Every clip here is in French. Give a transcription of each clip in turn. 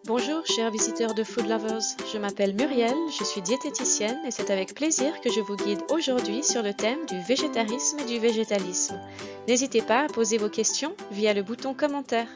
Bonjour chers visiteurs de Food Lovers, je m'appelle Muriel, je suis diététicienne et c'est avec plaisir que je vous guide aujourd'hui sur le thème du végétarisme et du végétalisme. N'hésitez pas à poser vos questions via le bouton commentaire.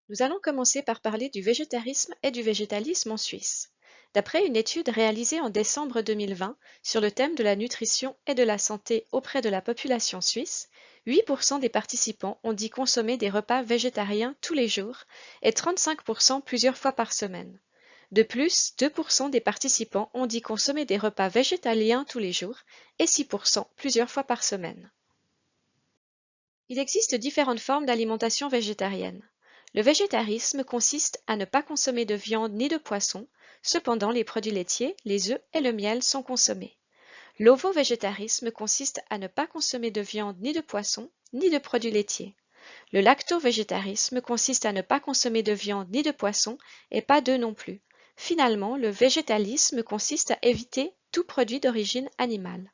Nous allons commencer par parler du végétarisme et du végétalisme en Suisse. D'après une étude réalisée en décembre 2020 sur le thème de la nutrition et de la santé auprès de la population suisse, 8% des participants ont dit consommer des repas végétariens tous les jours et 35% plusieurs fois par semaine. De plus, 2% des participants ont dit consommer des repas végétaliens tous les jours et 6% plusieurs fois par semaine. Il existe différentes formes d'alimentation végétarienne. Le végétarisme consiste à ne pas consommer de viande ni de poisson, cependant les produits laitiers, les œufs et le miel sont consommés. L'ovo-végétarisme consiste à ne pas consommer de viande ni de poisson, ni de produits laitiers. Le lacto-végétarisme consiste à ne pas consommer de viande ni de poisson et pas d'œufs non plus. Finalement, le végétalisme consiste à éviter tout produit d'origine animale.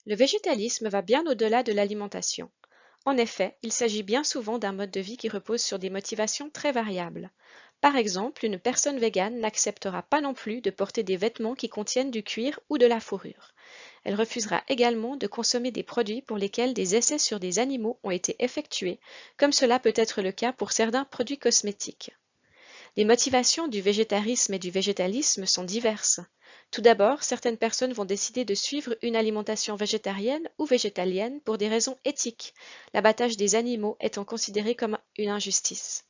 Le végétalisme va bien au-delà de l'alimentation. En effet, il s'agit bien souvent d'un mode de vie qui repose sur des motivations très variables. Par exemple, une personne végane n'acceptera pas non plus de porter des vêtements qui contiennent du cuir ou de la fourrure. Elle refusera également de consommer des produits pour lesquels des essais sur des animaux ont été effectués, comme cela peut être le cas pour certains produits cosmétiques. Les motivations du végétarisme et du végétalisme sont diverses. Tout d'abord, certaines personnes vont décider de suivre une alimentation végétarienne ou végétalienne pour des raisons éthiques, l'abattage des animaux étant considéré comme une injustice.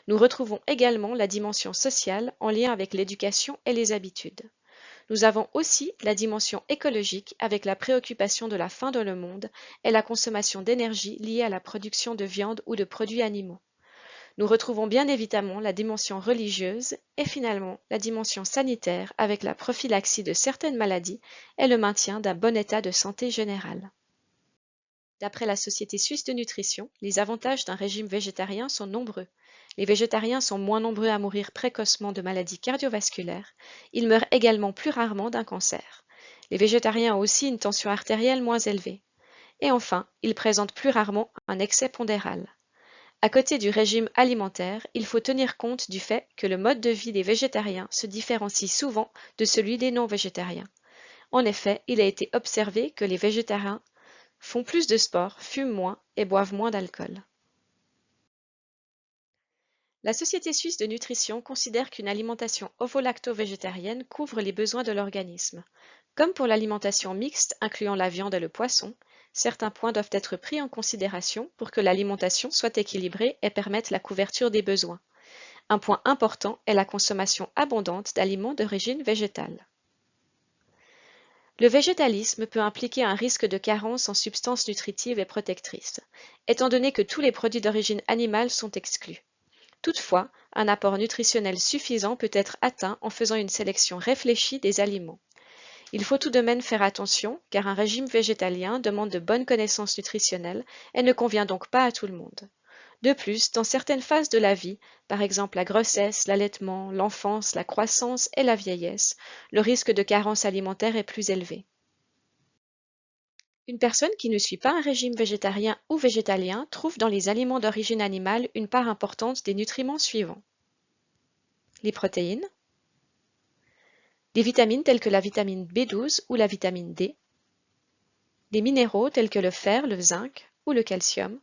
Nous retrouvons également la dimension sociale en lien avec l'éducation et les habitudes. Nous avons aussi la dimension écologique avec la préoccupation de la faim dans le monde et la consommation d'énergie liée à la production de viande ou de produits animaux. Nous retrouvons bien évidemment la dimension religieuse et finalement la dimension sanitaire avec la prophylaxie de certaines maladies et le maintien d'un bon état de santé général. D'après la Société suisse de nutrition, les avantages d'un régime végétarien sont nombreux. Les végétariens sont moins nombreux à mourir précocement de maladies cardiovasculaires. Ils meurent également plus rarement d'un cancer. Les végétariens ont aussi une tension artérielle moins élevée. Et enfin, ils présentent plus rarement un excès pondéral. À côté du régime alimentaire, il faut tenir compte du fait que le mode de vie des végétariens se différencie souvent de celui des non-végétariens. En effet, il a été observé que les végétariens font plus de sport, fument moins et boivent moins d'alcool. La Société suisse de nutrition considère qu'une alimentation ovo-lacto-végétarienne couvre les besoins de l'organisme. Comme pour l'alimentation mixte incluant la viande et le poisson, certains points doivent être pris en considération pour que l'alimentation soit équilibrée et permette la couverture des besoins. Un point important est la consommation abondante d'aliments d'origine végétale. Le végétalisme peut impliquer un risque de carence en substances nutritives et protectrices, étant donné que tous les produits d'origine animale sont exclus. Toutefois, un apport nutritionnel suffisant peut être atteint en faisant une sélection réfléchie des aliments. Il faut tout de même faire attention car un régime végétalien demande de bonnes connaissances nutritionnelles et ne convient donc pas à tout le monde. De plus, dans certaines phases de la vie, par exemple la grossesse, l'allaitement, l'enfance, la croissance et la vieillesse, le risque de carence alimentaire est plus élevé. Une personne qui ne suit pas un régime végétarien ou végétalien trouve dans les aliments d'origine animale une part importante des nutriments suivants. Les protéines, des vitamines telles que la vitamine B12 ou la vitamine D, des minéraux tels que le fer, le zinc ou le calcium,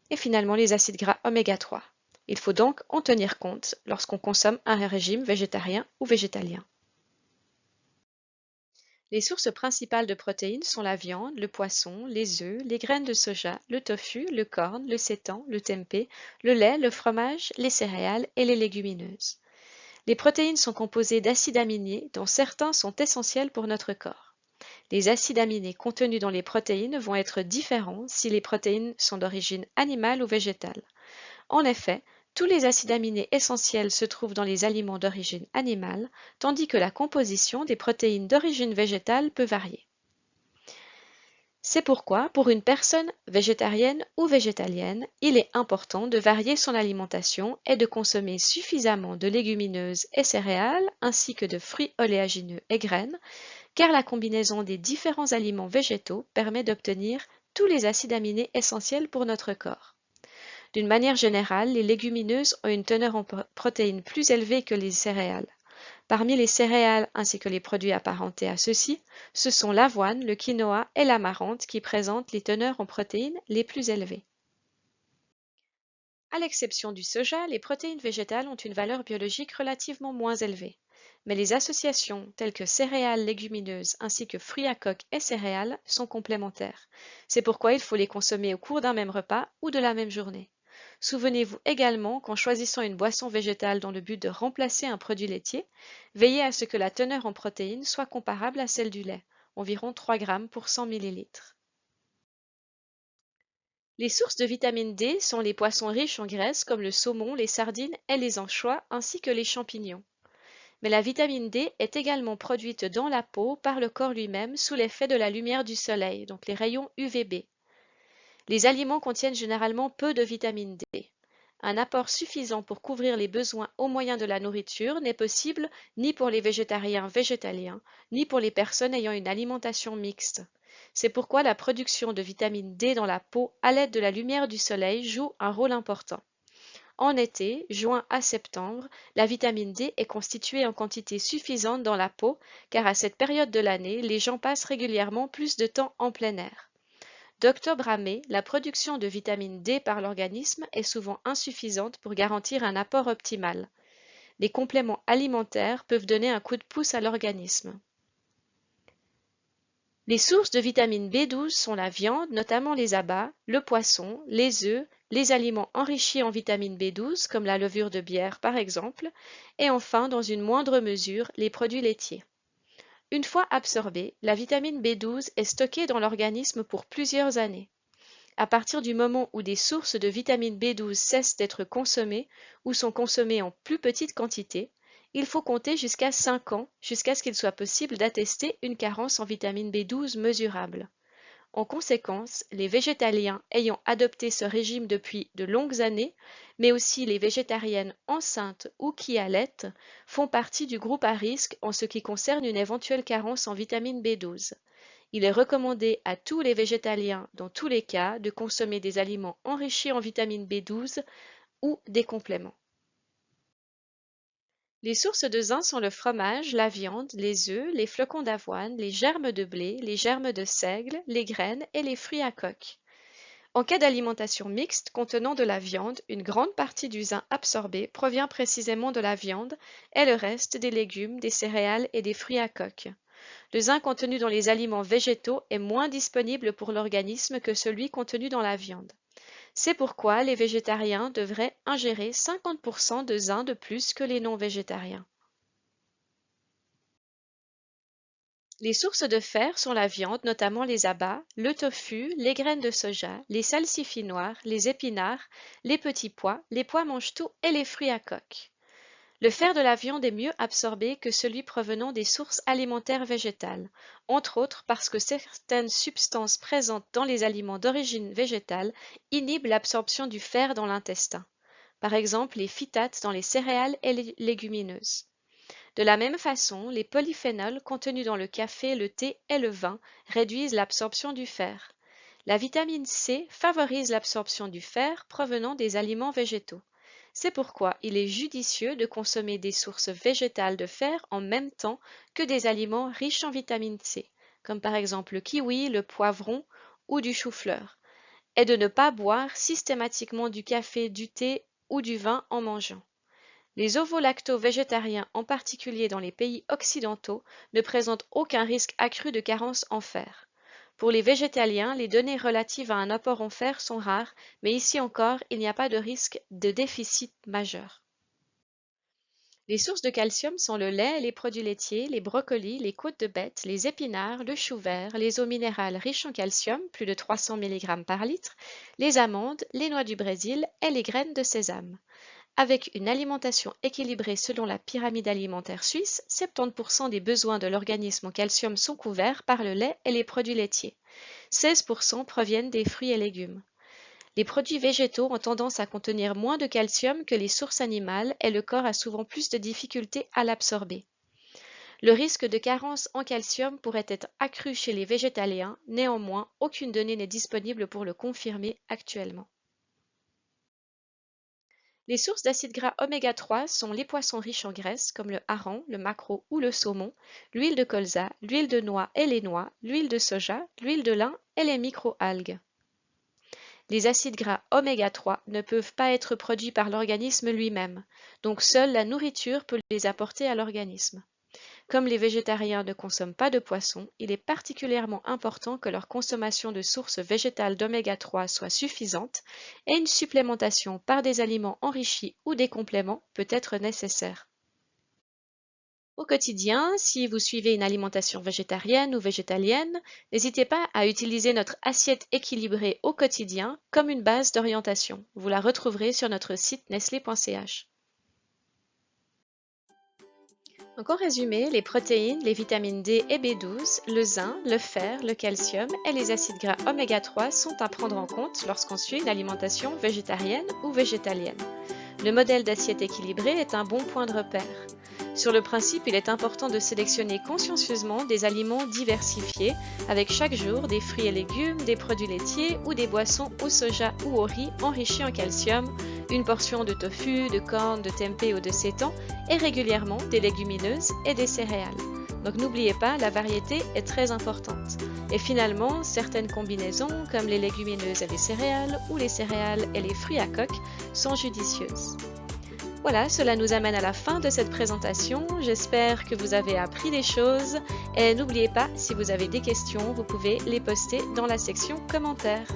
et finalement les acides gras oméga 3. Il faut donc en tenir compte lorsqu'on consomme un régime végétarien ou végétalien. Les sources principales de protéines sont la viande, le poisson, les œufs, les graines de soja, le tofu, le corn, le sétan, le tempeh, le lait, le fromage, les céréales et les légumineuses. Les protéines sont composées d'acides aminés dont certains sont essentiels pour notre corps. Les acides aminés contenus dans les protéines vont être différents si les protéines sont d'origine animale ou végétale. En effet, tous les acides aminés essentiels se trouvent dans les aliments d'origine animale, tandis que la composition des protéines d'origine végétale peut varier. C'est pourquoi, pour une personne végétarienne ou végétalienne, il est important de varier son alimentation et de consommer suffisamment de légumineuses et céréales, ainsi que de fruits oléagineux et graines, car la combinaison des différents aliments végétaux permet d'obtenir tous les acides aminés essentiels pour notre corps. D'une manière générale, les légumineuses ont une teneur en protéines plus élevée que les céréales. Parmi les céréales ainsi que les produits apparentés à ceux-ci, ce sont l'avoine, le quinoa et l'amarante qui présentent les teneurs en protéines les plus élevées. À l'exception du soja, les protéines végétales ont une valeur biologique relativement moins élevée. Mais les associations telles que céréales légumineuses ainsi que fruits à coque et céréales sont complémentaires. C'est pourquoi il faut les consommer au cours d'un même repas ou de la même journée. Souvenez-vous également qu'en choisissant une boisson végétale dans le but de remplacer un produit laitier, veillez à ce que la teneur en protéines soit comparable à celle du lait, environ 3 grammes pour 100 millilitres. Les sources de vitamine D sont les poissons riches en graisse comme le saumon, les sardines et les anchois, ainsi que les champignons. Mais la vitamine D est également produite dans la peau par le corps lui-même sous l'effet de la lumière du soleil, donc les rayons UVB. Les aliments contiennent généralement peu de vitamine D. Un apport suffisant pour couvrir les besoins au moyen de la nourriture n'est possible ni pour les végétariens végétaliens, ni pour les personnes ayant une alimentation mixte. C'est pourquoi la production de vitamine D dans la peau à l'aide de la lumière du soleil joue un rôle important. En été, juin à septembre, la vitamine D est constituée en quantité suffisante dans la peau car à cette période de l'année, les gens passent régulièrement plus de temps en plein air. D'octobre à mai, la production de vitamine D par l'organisme est souvent insuffisante pour garantir un apport optimal. Les compléments alimentaires peuvent donner un coup de pouce à l'organisme. Les sources de vitamine B12 sont la viande, notamment les abats, le poisson, les œufs, les aliments enrichis en vitamine B12 comme la levure de bière par exemple, et enfin dans une moindre mesure les produits laitiers. Une fois absorbée, la vitamine B12 est stockée dans l'organisme pour plusieurs années. À partir du moment où des sources de vitamine B12 cessent d'être consommées ou sont consommées en plus petite quantité, il faut compter jusqu'à 5 ans jusqu'à ce qu'il soit possible d'attester une carence en vitamine B12 mesurable. En conséquence, les végétaliens ayant adopté ce régime depuis de longues années, mais aussi les végétariennes enceintes ou qui allaitent, font partie du groupe à risque en ce qui concerne une éventuelle carence en vitamine B12. Il est recommandé à tous les végétaliens, dans tous les cas, de consommer des aliments enrichis en vitamine B12 ou des compléments. Les sources de zinc sont le fromage, la viande, les œufs, les flocons d'avoine, les germes de blé, les germes de seigle, les graines et les fruits à coque. En cas d'alimentation mixte contenant de la viande, une grande partie du zinc absorbé provient précisément de la viande et le reste des légumes, des céréales et des fruits à coque. Le zinc contenu dans les aliments végétaux est moins disponible pour l'organisme que celui contenu dans la viande. C'est pourquoi les végétariens devraient ingérer 50% de zinc de plus que les non-végétariens. Les sources de fer sont la viande, notamment les abats, le tofu, les graines de soja, les salsifis noirs, les épinards, les petits pois, les pois mange-tout et les fruits à coque. Le fer de la viande est mieux absorbé que celui provenant des sources alimentaires végétales, entre autres parce que certaines substances présentes dans les aliments d'origine végétale inhibent l'absorption du fer dans l'intestin, par exemple les phytates dans les céréales et les légumineuses. De la même façon, les polyphénols contenus dans le café, le thé et le vin réduisent l'absorption du fer. La vitamine C favorise l'absorption du fer provenant des aliments végétaux. C'est pourquoi il est judicieux de consommer des sources végétales de fer en même temps que des aliments riches en vitamine C, comme par exemple le kiwi, le poivron ou du chou-fleur, et de ne pas boire systématiquement du café, du thé ou du vin en mangeant. Les ovo-lacto-végétariens, en particulier dans les pays occidentaux, ne présentent aucun risque accru de carence en fer. Pour les végétaliens, les données relatives à un apport en fer sont rares, mais ici encore, il n'y a pas de risque de déficit majeur. Les sources de calcium sont le lait et les produits laitiers, les brocolis, les côtes de bête, les épinards, le chou vert, les eaux minérales riches en calcium, plus de 300 mg par litre, les amandes, les noix du Brésil et les graines de sésame. Avec une alimentation équilibrée selon la pyramide alimentaire suisse, 70% des besoins de l'organisme en calcium sont couverts par le lait et les produits laitiers. 16% proviennent des fruits et légumes. Les produits végétaux ont tendance à contenir moins de calcium que les sources animales et le corps a souvent plus de difficultés à l'absorber. Le risque de carence en calcium pourrait être accru chez les végétaliens, néanmoins aucune donnée n'est disponible pour le confirmer actuellement. Les sources d'acides gras oméga 3 sont les poissons riches en graisse comme le hareng, le maquereau ou le saumon, l'huile de colza, l'huile de noix et les noix, l'huile de soja, l'huile de lin et les micro-algues. Les acides gras oméga 3 ne peuvent pas être produits par l'organisme lui-même, donc seule la nourriture peut les apporter à l'organisme. Comme les végétariens ne consomment pas de poisson, il est particulièrement important que leur consommation de sources végétales d'oméga 3 soit suffisante et une supplémentation par des aliments enrichis ou des compléments peut être nécessaire. Au quotidien, si vous suivez une alimentation végétarienne ou végétalienne, n'hésitez pas à utiliser notre assiette équilibrée au quotidien comme une base d'orientation. Vous la retrouverez sur notre site nestlé.ch. Donc en résumé, les protéines, les vitamines D et B12, le zinc, le fer, le calcium et les acides gras oméga 3 sont à prendre en compte lorsqu'on suit une alimentation végétarienne ou végétalienne. Le modèle d'assiette équilibrée est un bon point de repère. Sur le principe, il est important de sélectionner consciencieusement des aliments diversifiés, avec chaque jour des fruits et légumes, des produits laitiers ou des boissons au soja ou au riz enrichis en calcium, une portion de tofu, de corn, de tempeh ou de sétan, et régulièrement des légumineuses et des céréales. Donc n'oubliez pas, la variété est très importante. Et finalement, certaines combinaisons, comme les légumineuses et les céréales, ou les céréales et les fruits à coque, sont judicieuses. Voilà, cela nous amène à la fin de cette présentation. J'espère que vous avez appris des choses. Et n'oubliez pas, si vous avez des questions, vous pouvez les poster dans la section commentaires.